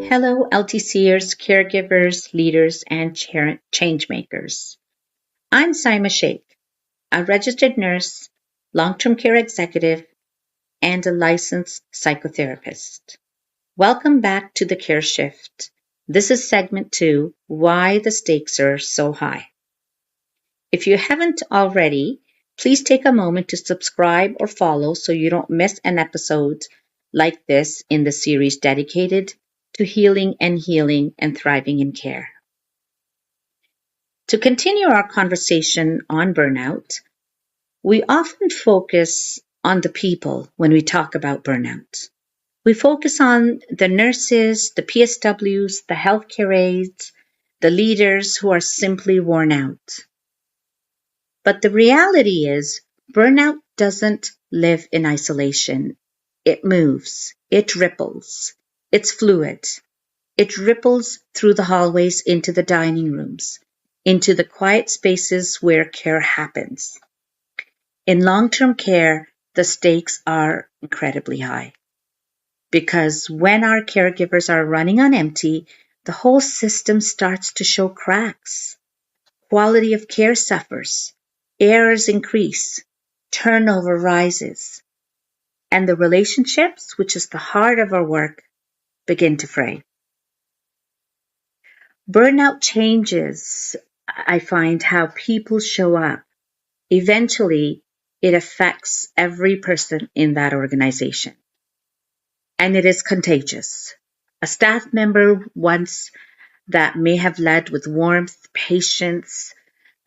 Hello, LTCers, caregivers, leaders, and change makers. I'm Saima Shaikh, a registered nurse, long-term care executive, and a licensed psychotherapist. Welcome back to the Care Shift. This is segment 2, Why the Stakes Are So High. If you haven't already, please take a moment to subscribe or follow so you don't miss an episode like this in the series dedicated to healing and thriving in care. To continue our conversation on burnout, we often focus on the people when we talk about burnout. We focus on the nurses, the PSWs, the healthcare aides, the leaders who are simply worn out. But the reality is, burnout doesn't live in isolation. It moves, it ripples, it's fluid. It ripples through the hallways into the dining rooms, into the quiet spaces where care happens. In long-term care, the stakes are incredibly high. Because when our caregivers are running on empty, the whole system starts to show cracks. Quality of care suffers, errors increase, turnover rises, and the relationships, which is the heart of our work, begin to fray. Burnout changes, I find, how people show up. Eventually, it affects every person in that organization. And it is contagious. A staff member once that may have led with warmth, patience,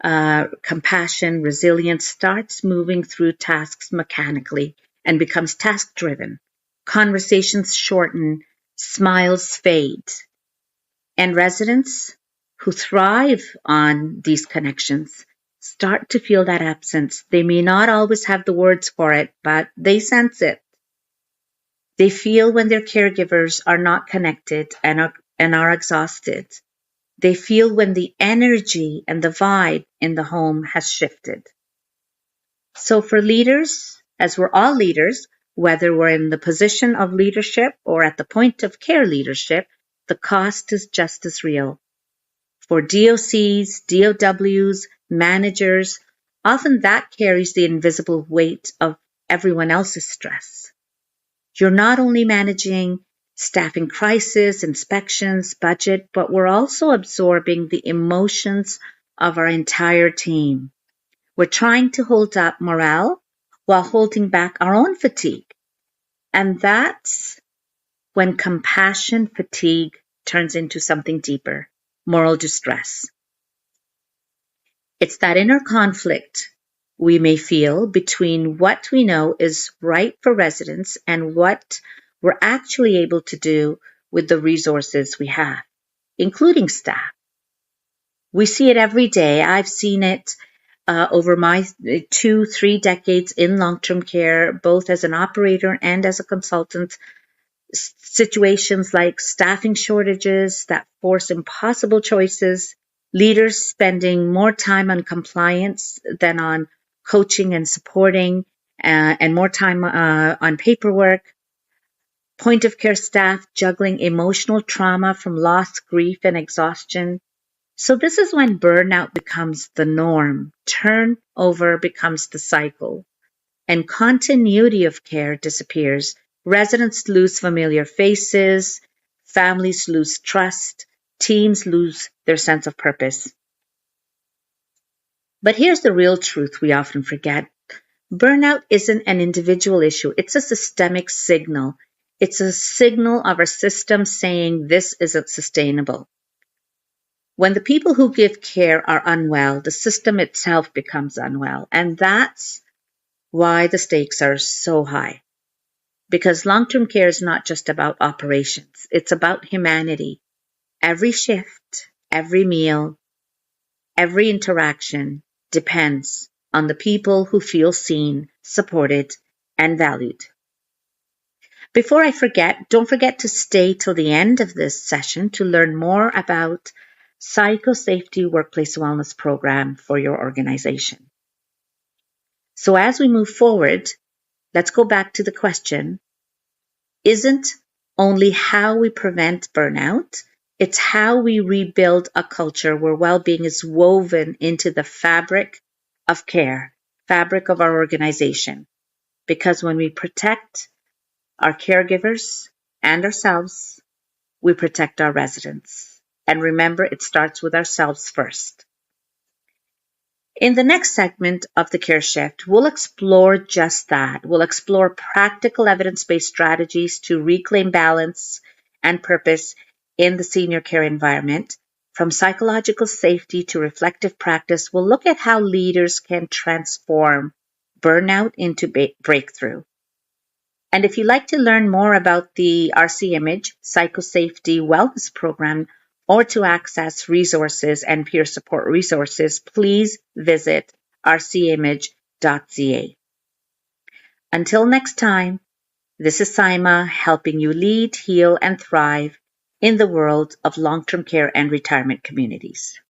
compassion, resilience, starts moving through tasks mechanically and becomes task-driven. Conversations shorten, smiles fade. And residents who thrive on these connections start to feel that absence. They may not always have the words for it, but they sense it. They feel when their caregivers are not connected and are exhausted. They feel when the energy and the vibe in the home has shifted. So for leaders, as we're all leaders, whether we're in the position of leadership or at the point of care leadership, the cost is just as real. For DOCs, DOWs, managers, often that carries the invisible weight of everyone else's stress. You're not only managing staffing crisis, inspections, budget, but we're also absorbing the emotions of our entire team. We're trying to hold up morale while holding back our own fatigue. And that's when compassion fatigue turns into something deeper, moral distress. It's that inner conflict we may feel between what we know is right for residents and what we're actually able to do with the resources we have, including staff. We see it every day. I've seen it over my 2-3 decades in long-term care, both as an operator and as a consultant. Situations like staffing shortages that force impossible choices, leaders spending more time on compliance than on coaching and supporting, and more time on paperwork, point of care staff juggling emotional trauma from loss, grief, and exhaustion. So this is when burnout becomes the norm, turnover becomes the cycle, and continuity of care disappears. Residents lose familiar faces, families lose trust, teams lose their sense of purpose. But here's the real truth we often forget. Burnout isn't an individual issue, it's a systemic signal. It's a signal of our system saying this isn't sustainable. When the people who give care are unwell, the system itself becomes unwell. And that's why the stakes are so high. Because long-term care is not just about operations. It's about humanity. Every shift, every meal, every interaction depends on the people who feel seen, supported, and valued. Before I forget, don't forget to stay till the end of this session to learn more about Psychosafety Workplace Wellness Program for your organization. So as we move forward, let's go back to the question, isn't only how we prevent burnout. It's how we rebuild a culture where well-being is woven into the fabric of care, fabric of our organization. Because when we protect our caregivers and ourselves, we protect our residents. And remember, it starts with ourselves first. In the next segment of the Care Shift, we'll explore just that. We'll explore practical evidence-based strategies to reclaim balance and purpose in the senior care environment. From psychological safety to reflective practice, we'll look at how leaders can transform burnout into breakthrough. And if you'd like to learn more about the RC Image Psychosafety Wellness Program or to access resources and peer support resources, please visit rcimage.ca. Until next time, this is Saima helping you lead, heal, and thrive in the world of long-term care and retirement communities.